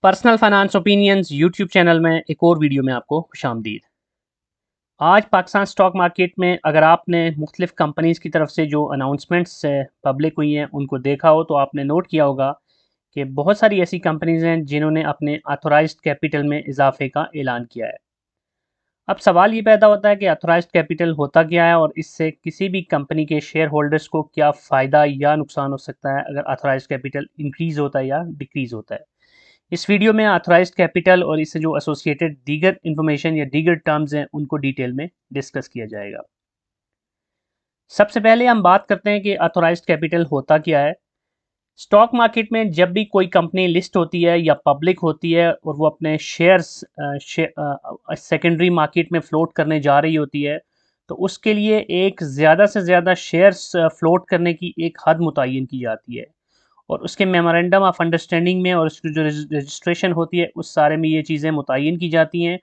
Personal finance opinions YouTube channel में एक और वीडियो में आपको खुशामदीद। आज पाकिस्तान स्टॉक मार्केट में अगर आपने मुख्तलिफ़ कंपनीज़ की तरफ से जो अनाउंसमेंट्स पब्लिक हुई हैं उनको देखा हो तो आपने नोट किया होगा कि बहुत सारी ऐसी कंपनीज़ हैं जिन्होंने अपने ऑथोराइज्ड कैपिटल में इजाफे का ऐलान किया है। अब सवाल ये पैदा होता है कि ऑथोराइज्ड कैपिटल होता क्या है और इससे किसी भी कंपनी के शेयर होल्डर्स को क्या फ़ायदा या नुकसान हो सकता है अगर ऑथोराइज्ड कैपिटल इंक्रीज़ होता है या डिक्रीज़ होता है। इस वीडियो में ऑथराइज्ड कैपिटल और इससे जो एसोसिएटेड दीगर इन्फॉर्मेशन या दीगर टर्म्स हैं उनको डिटेल में डिस्कस किया जाएगा। सबसे पहले हम बात करते हैं कि ऑथराइज्ड कैपिटल होता क्या है। स्टॉक मार्केट में जब भी कोई कंपनी लिस्ट होती है या पब्लिक होती है और वो अपने शेयर्स सेकेंडरी मार्केट में फ्लोट करने जा रही होती है तो उसके लिए एक ज़्यादा से ज़्यादा शेयर्स फ्लोट करने की एक हद मुतय्यन की जाती है और उसके मेमोरेंडम ऑफ अंडरस्टैंडिंग में और उसकी जो रजिस्ट्रेशन होती है उस सारे में ये चीज़ें मुतय्यन की जाती हैं।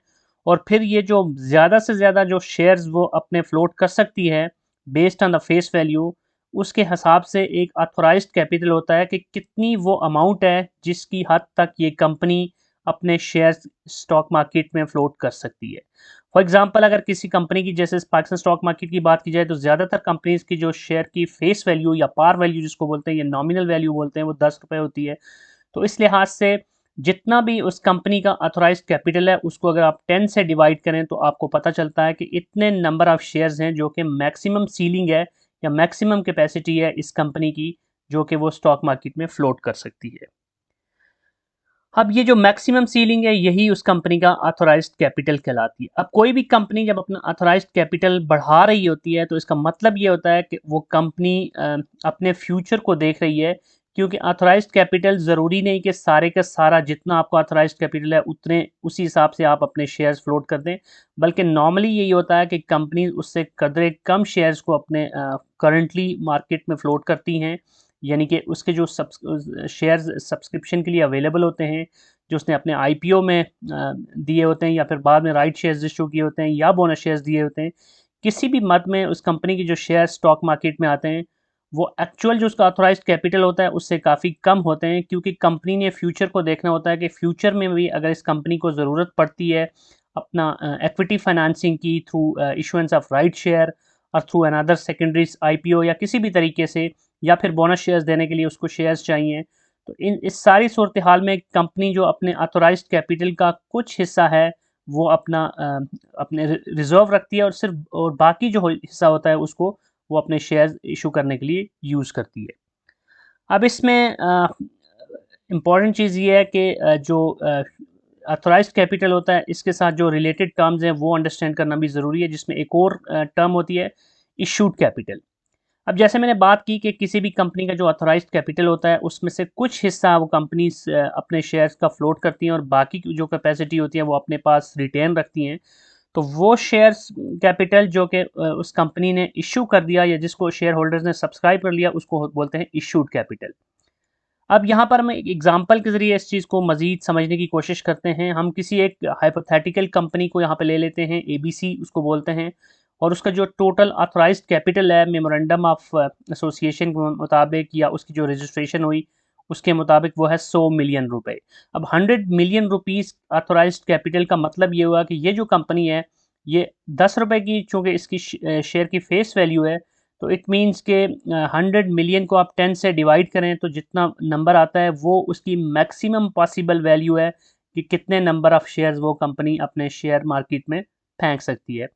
और फिर ये जो ज़्यादा से ज़्यादा जो शेयर्स वो अपने फ्लोट कर सकती है based on the face value, उसके हिसाब से एक ऑथोराइज्ड कैपिटल होता है कि कितनी वो अमाउंट है जिसकी हद तक ये कंपनी अपने शेयर्स स्टॉक मार्केट में फ्लोट कर सकती है। फॉर एग्जांपल अगर किसी कंपनी की जैसे पाकिस्तान स्टॉक मार्केट की बात की जाए तो ज़्यादातर कंपनीज़ की जो शेयर की फेस वैल्यू या पार वैल्यू जिसको बोलते हैं या नॉमिनल वैल्यू बोलते हैं वो 10 रुपये होती है। तो इस लिहाज से जितना भी उस कंपनी का ऑथोराइज्ड कैपिटल है उसको अगर आप 10 से डिवाइड करें तो आपको पता चलता है कि इतने नंबर ऑफ़ शेयर्स हैं जो कि मैक्सिमम सीलिंग है या मैक्सिमम कैपेसिटी है इस कंपनी की जो कि वो स्टॉक मार्केट में फ्लोट कर सकती है। अब ये जो मैक्सिमम सीलिंग है यही उस कंपनी का ऑथोराइज्ड कैपिटल कहलाती है। अब कोई भी कंपनी जब अपना ऑथोराइज्ड कैपिटल बढ़ा रही होती है तो इसका मतलब ये होता है कि वो कंपनी अपने फ्यूचर को देख रही है, क्योंकि ऑथोराइज्ड कैपिटल ज़रूरी नहीं कि सारे का सारा जितना आपका ऑथोराइज्ड कैपिटल है उतने उसी हिसाब से आप अपने शेयर्स फ्लोट कर दें, बल्कि नॉर्मली यही होता है कि कंपनी उससे कदरे कम शेयर्स को अपने करंटली मार्केट में फ्लोट करती हैं, यानी कि उसके जो शेयर्स सब्सक्रिप्शन के लिए अवेलेबल होते हैं, जो उसने अपने आईपीओ में दिए होते हैं या फिर बाद में राइट शेयर्स इशू किए होते हैं या बोनस शेयर्स दिए होते हैं, किसी भी मद में उस कंपनी के जो शेयर स्टॉक मार्केट में आते हैं वो एक्चुअल जो उसका ऑथोराइज्ड कैपिटल होता है उससे काफ़ी कम होते हैं, क्योंकि कंपनी ने फ्यूचर को देखना होता है कि फ्यूचर में भी अगर इस कंपनी को ज़रूरत पड़ती है अपना इक्विटी फाइनेंसिंग की through issuance of right share और थ्रू अनदर सेकेंडरी आईपीओ या किसी भी तरीके से, या फिर बोनस शेयर्स देने के लिए उसको शेयर्स चाहिए, तो इन इस सारी सूरत हाल में कंपनी जो अपने ऑथोराइज्ड कैपिटल का कुछ हिस्सा है वो अपना अपने रिजर्व रखती है और सिर्फ और बाकी जो हिस्सा होता है उसको वो अपने शेयर्स इशू करने के लिए यूज़ करती है। अब इसमें इम्पॉर्टेंट चीज़ ये है कि जो ऑथोराइज्ड कैपिटल होता है इसके साथ जो रिलेटेड टर्म्स हैं वो अंडरस्टैंड करना भी ज़रूरी है, जिसमें एक और टर्म होती है इशूड कैपिटल। अब जैसे मैंने बात की कि किसी भी कंपनी का जो ऑथोराइज्ड कैपिटल होता है उसमें से कुछ हिस्सा वो कंपनीज अपने शेयर्स का फ्लोट करती हैं और बाकी की जो कैपेसिटी होती है वो अपने पास रिटेन रखती हैं। तो वो शेयर्स कैपिटल जो कि उस कंपनी ने इशू कर दिया या जिसको शेयर होल्डर्स ने सब्सक्राइब कर लिया उसको बोलते हैं इशूड कैपिटल। अब यहाँ पर हम एक एग्जांपल के ज़रिए इस चीज़ को मज़ीद समझने की कोशिश करते हैं। हम किसी एक हाइपोथेटिकल कंपनी को यहाँ पे ले लेते हैं, एबीसी उसको बोलते हैं, और उसका जो टोटल ऑथराइज्ड कैपिटल है मेमोरेंडम ऑफ एसोसिएशन के मुताबिक या उसकी जो रजिस्ट्रेशन हुई उसके मुताबिक वो है 100 मिलियन रुपए। अब 100 मिलियन रुपीस ऑथराइज्ड कैपिटल का मतलब ये हुआ कि ये जो कंपनी है ये 10 रुपए की चूँकि इसकी शेयर की फेस वैल्यू है, तो इट मीन्स के 100 मिलियन को आप 10 से डिवाइड करें तो जितना नंबर आता है वो उसकी मैक्सिमम पॉसिबल वैल्यू है कि कितने नंबर ऑफ़ शेयर्स वो कंपनी अपने शेयर मार्केट में फेंक सकती है।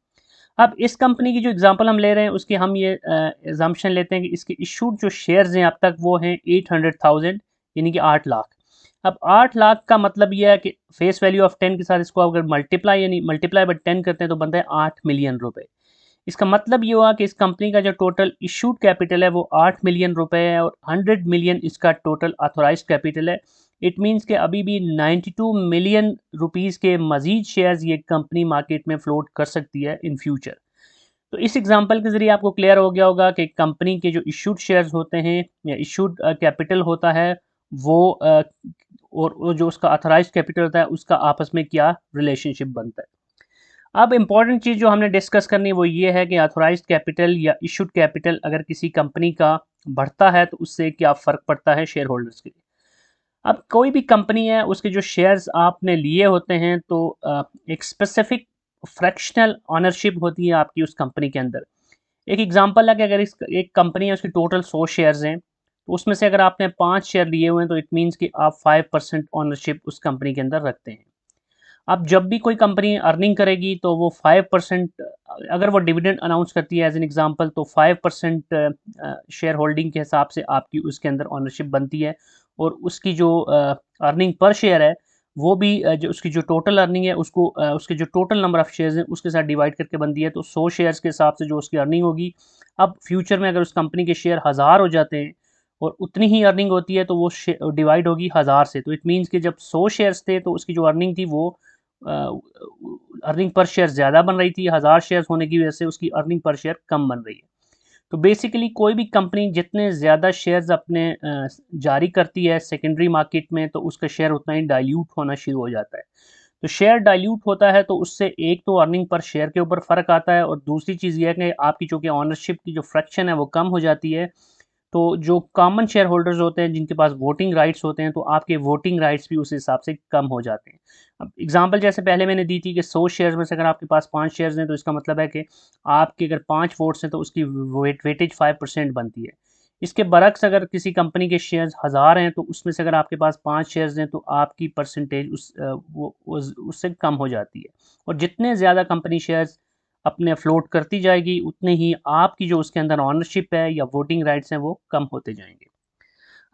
अब इस कंपनी की जो एग्जांपल हम ले रहे हैं उसकी हम ये अज़म्पशन लेते हैं कि इसके इशूड जो शेयर्स हैं अब तक वो हैं 800,000, यानी कि 8 लाख। अब 8 लाख का मतलब ये है कि फेस वैल्यू ऑफ 10 के साथ इसको अगर मल्टीप्लाई बाय 10 करते हैं तो बनता है 8 मिलियन रुपए। इसका मतलब ये हुआ कि इस कंपनी का जो टोटल इशूड कैपिटल है वो 8 मिलियन रुपए है और 100 मिलियन इसका टोटल ऑथोराइज्ड कैपिटल है। इट मीन्स कि अभी भी 92 मिलियन रुपीस के मजीद शेयर्स ये कंपनी मार्केट में फ्लोट कर सकती है इन फ्यूचर। तो इस एग्जांपल के ज़रिए आपको क्लियर हो गया होगा कि कंपनी के जो इशूड शेयर्स होते हैं या इशूड कैपिटल होता है वो और वो जो उसका ऑथराइज्ड कैपिटल होता है उसका आपस में क्या रिलेशनशिप बनता है। अब इम्पॉर्टेंट चीज़ जो हमने डिस्कस करनी है वो ये है कि ऑथराइज्ड कैपिटल या इशूड कैपिटल अगर किसी कंपनी का बढ़ता है तो उससे क्या फ़र्क पड़ता है शेयर होल्डर्स के लिए। अब कोई भी कंपनी है, उसके जो शेयर्स आपने लिए होते हैं तो एक स्पेसिफिक फ्रैक्शनल ओनरशिप होती है आपकी उस कंपनी के अंदर। एक एग्जांपल है कि अगर इस एक कंपनी है, उसकी टोटल 100 शेयर्स हैं, तो उसमें से अगर आपने 5 शेयर लिए हुए हैं तो इट मीन्स कि आप 5% ओनरशिप उस कंपनी के अंदर रखते हैं। अब जब भी कोई कंपनी अर्निंग करेगी तो वो 5%, अगर वो डिविडेंड अनाउंस करती है एज एन एग्जांपल, तो 5% शेयर होल्डिंग के हिसाब से आपकी उसके अंदर ओनरशिप बनती है। और उसकी जो अर्निंग पर शेयर है वो भी जो उसकी जो टोटल अर्निंग है उसको उसके जो टोटल नंबर ऑफ शेयर्स हैं उसके साथ डिवाइड करके बनती है। तो 100 शेयर्स के हिसाब से जो उसकी अर्निंग होगी, अब फ्यूचर में अगर उस कंपनी के शेयर 1000 हो जाते हैं और उतनी ही अर्निंग होती है तो वो डिवाइड होगी 1000 से। तो इट मीन्स कि जब 100 शेयर्स थे तो उसकी जो अर्निंग थी वो अर्निंग पर शेयर ज़्यादा बन रही थी, 1000 शेयर्स होने की वजह से उसकी अर्निंग पर शेयर कम बन रही है। तो बेसिकली कोई भी कंपनी जितने ज़्यादा शेयर्स अपने जारी करती है सेकेंडरी मार्केट में, तो उसका शेयर उतना ही डाइल्यूट होना शुरू हो जाता है। तो शेयर डाइल्यूट होता है तो उससे एक तो अर्निंग पर शेयर के ऊपर फ़र्क आता है, और दूसरी चीज़ ये है कि आपकी चूँकि ओनरशिप की जो फ्रैक्शन है वो कम हो जाती है। तो जो कॉमन शेयर होल्डर्स होते हैं जिनके पास वोटिंग राइट्स होते हैं, तो आपके वोटिंग राइट्स भी उस हिसाब से कम हो जाते हैं। अब एग्जांपल जैसे पहले मैंने दी थी कि 100 शेयर्स में से अगर आपके पास 5 शेयर्स हैं तो इसका मतलब है कि आपके अगर 5 वोट्स हैं तो उसकी वेटेज 5% बनती है। इसके बरक्स अगर किसी कंपनी के शेयर्स 1000 हैं तो उसमें से अगर आपके पास 5 शेयर्स हैं तो आपकी परसेंटेज उससे कम हो जाती है। और जितने ज़्यादा कंपनी शेयर्स अपने फ्लोट करती जाएगी उतने ही आपकी जो उसके अंदर ओनरशिप है या वोटिंग राइट्स हैं वो कम होते जाएंगे।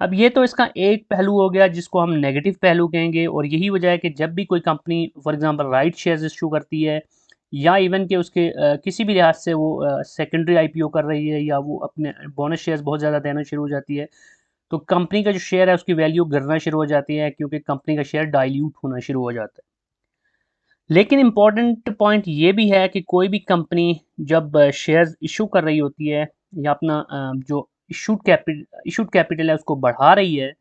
अब ये तो इसका एक पहलू हो गया जिसको हम नेगेटिव पहलू कहेंगे, और यही वजह है कि जब भी कोई company for example right shares issue करती है या इवन के उसके किसी भी लिहाज से वो सेकेंडरी आईपीओ कर रही है या वो अपने बोनस शेयर्स बहुत ज़्यादा देना शुरू हो जाती है, तो कंपनी का जो शेयर है उसकी वैल्यू गिरना शुरू हो जाती है क्योंकि कंपनी का शेयर डाइल्यूट होना शुरू हो जाता है। लेकिन इम्पॉर्टेंट पॉइंट ये भी है कि कोई भी कंपनी जब शेयर्स इशू कर रही होती है या अपना जो इशूड कैपिटल है उसको बढ़ा रही है,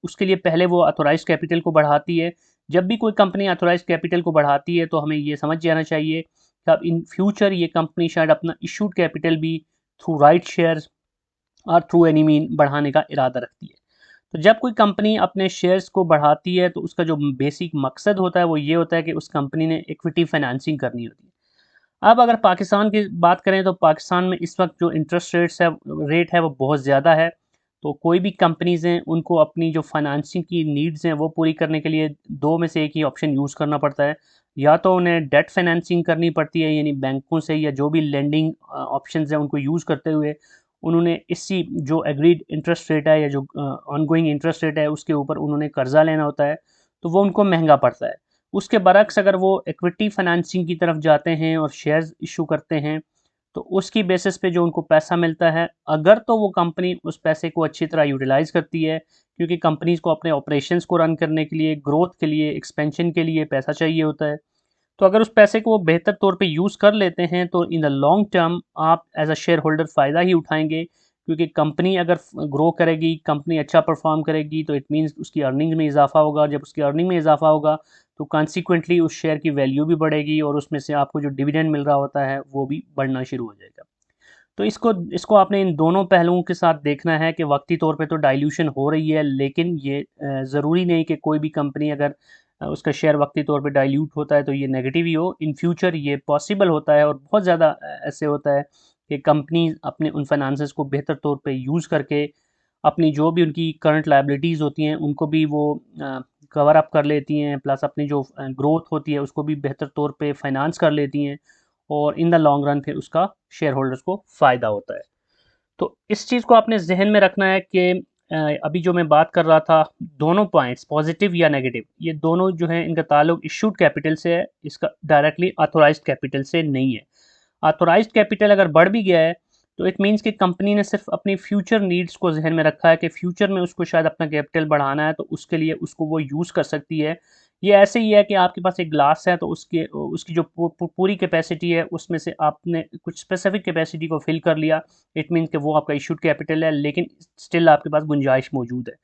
उसके लिए पहले वो ऑथोराइज्ड कैपिटल को बढ़ाती है। जब भी कोई कंपनी ऑथोराइज्ड कैपिटल को बढ़ाती है तो हमें ये समझ जाना चाहिए कि अब इन फ्यूचर ये कंपनी शायद अपना इशूड कैपिटल भी थ्रू राइट शेयर्स और थ्रू एनी मीन बढ़ाने का इरादा रखती है। तो जब कोई कंपनी अपने शेयर्स को बढ़ाती है तो उसका जो बेसिक मकसद होता है वो ये होता है कि उस कंपनी ने इक्विटी फाइनेंसिंग करनी होती है। अब अगर पाकिस्तान की बात करें तो पाकिस्तान में इस वक्त जो इंटरेस्ट रेट है वो बहुत ज़्यादा है। तो कोई भी कंपनीज़ हैं उनको अपनी जो फाइनेंसिंग की नीड्स हैं वो पूरी करने के लिए दो में से एक ही ऑप्शन यूज़ करना पड़ता है। या तो उन्हें डेट फाइनेंसिंग करनी पड़ती है, यानी बैंकों से या जो भी लेंडिंग ऑप्शंस हैं उनको यूज़ करते हुए उन्होंने इसी जो एग्रीड इंटरेस्ट रेट है या जो ऑनगोइंग इंटरेस्ट रेट है उसके ऊपर उन्होंने कर्जा लेना होता है, तो वो उनको महंगा पड़ता है। उसके बरक्स अगर वो इक्विटी फाइनेंसिंग की तरफ जाते हैं और शेयर्स इशू करते हैं, तो उसकी बेसिस पे जो उनको पैसा मिलता है, अगर तो वो कंपनी उस पैसे को अच्छी तरह यूटिलाइज़ करती है, क्योंकि कंपनीज़ को अपने ऑपरेशंस को रन करने के लिए, ग्रोथ के लिए, एक्सपेंशन के लिए पैसा चाहिए होता है। तो अगर उस पैसे को वो बेहतर तौर पे यूज़ कर लेते हैं तो इन द लॉन्ग टर्म आप एज़ अ शेयर होल्डर फ़ायदा ही उठाएँगे, क्योंकि कंपनी अगर ग्रो करेगी, कंपनी अच्छा परफ़ॉर्म करेगी तो इट मीन्स उसकी अर्निंग में इज़ाफ़ा होगा। जब उसकी अर्निंग में इज़ाफ़ा होगा तो कॉन्सिक्वेंटली उस शेयर की वैल्यू भी बढ़ेगी और उसमें से आपको जो डिविडेंड मिल रहा होता है वो भी बढ़ना शुरू हो जाएगा। तो इसको इसको आपने इन दोनों पहलुओं के साथ देखना है कि वक्ती तौर पे तो डाइल्यूशन हो रही है, लेकिन ये ज़रूरी नहीं कि कोई भी कंपनी अगर उसका शेयर वक्ती तौर पे डाइल्यूट होता है तो ये नेगेटिव ही हो। इन फ्यूचर ये पॉसिबल होता है और बहुत ज़्यादा ऐसे होता है कि कंपनी अपने उन फाइनेंसेस को बेहतर तौर पे यूज़ करके अपनी जो भी उनकी करंट लायबिलिटीज़ होती हैं उनको भी वो कवर अप कर लेती हैं, प्लस अपनी जो ग्रोथ होती है उसको भी बेहतर तौर पे फाइनेंस कर लेती हैं, और इन द लॉन्ग रन फिर उसका शेयर होल्डर्स को फ़ायदा होता है। तो इस चीज़ को आपने ज़हन में रखना है कि अभी जो मैं बात कर रहा था, दोनों पॉइंट्स पॉजिटिव या नेगेटिव, ये दोनों जो हैं इनका ताल्लुक इशूड कैपिटल से है, इसका डायरेक्टली ऑथोराइज्ड कैपिटल से नहीं है। ऑथोराइज्ड कैपिटल अगर बढ़ भी गया है तो इट मीन्स कि कंपनी ने सिर्फ अपनी फ्यूचर नीड्स को जहन में रखा है कि फ्यूचर में उसको शायद अपना कैपिटल बढ़ाना है तो उसके लिए उसको वो यूज़ कर सकती है। ये ऐसे ही है कि आपके पास एक ग्लास है तो उसकी जो पूरी कैपेसिटी है उसमें से आपने कुछ स्पेसिफिक कैपेसिटी को फिल कर लिया, इट मीन्स कि वो आपका इशूड कैपिटल है, लेकिन स्टिल आपके पास गुंजाइश मौजूद है।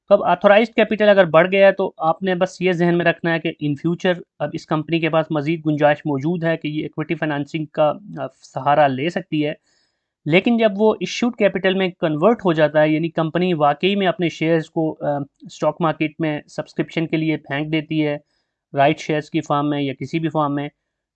तो अब ऑथोराइज्ड कैपिटल अगर बढ़ गया है तो आपने बस ये जहन में रखना है कि इन फ्यूचर अब इस कंपनी के पास मज़ीद गुंजाइश मौजूद है कि ये इक्विटी फाइनेंसिंग का सहारा ले सकती है। लेकिन जब वो इश्यूड कैपिटल में कन्वर्ट हो जाता है, यानी कंपनी वाकई में अपने शेयर्स को स्टॉक मार्केट में सब्सक्रिप्शन के लिए फेंक देती है, राइट शेयर्स की फॉर्म में या किसी भी फॉर्म में,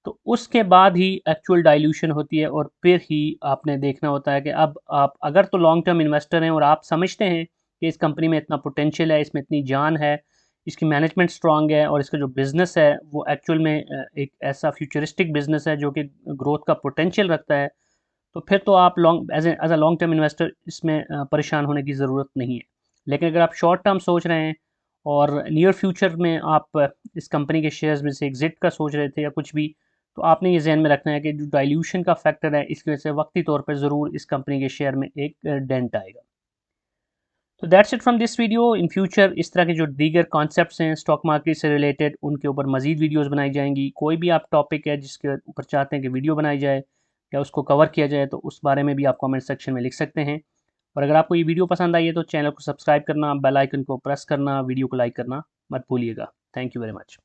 तो उसके बाद ही एक्चुअल डाइल्यूशन होती है और फिर ही आपने देखना होता है कि अब आप अगर तो लॉन्ग टर्म इन्वेस्टर हैं और आप समझते हैं कि इस कंपनी में इतना पोटेंशियल है, इसमें इतनी जान है, इसकी मैनेजमेंट स्ट्रांग है और इसका जो बिज़नेस है वो एक्चुअल में एक ऐसा फ्यूचरिस्टिक बिज़नेस है जो कि ग्रोथ का पोटेंशियल रखता है, तो फिर तो आप long as a long term investor इसमें परेशान होने की ज़रूरत नहीं है। लेकिन अगर आप शॉर्ट टर्म सोच रहे हैं और नियर फ्यूचर में आप इस कंपनी के शेयर्स में से एग्जिट का सोच रहे थे या कुछ भी, तो आपने ये जहन में रखना है कि जो डाइल्यूशन का फैक्टर है इसकी वजह से वक्ती तौर पर ज़रूर इस कंपनी के शेयर में एक डेंट आएगा। तो that's it from this video. In future इस तरह के जो दीगर कॉन्सेप्ट्स हैं स्टॉक मार्केट से रिलेटेड, उनके ऊपर मजीद वीडियोस बनाई जाएंगी। कोई भी आप टॉपिक है जिसके ऊपर चाहते हैं कि वीडियो बनाई जाए या उसको कवर किया जाए, तो उस बारे में भी आप कमेंट सेक्शन में लिख सकते हैं। और अगर आपको ये वीडियो पसंद आई है तो चैनल को सब्सक्राइब करना, बेल आइकन को प्रेस करना, वीडियो को लाइक करना मत भूलिएगा। Thank you very much.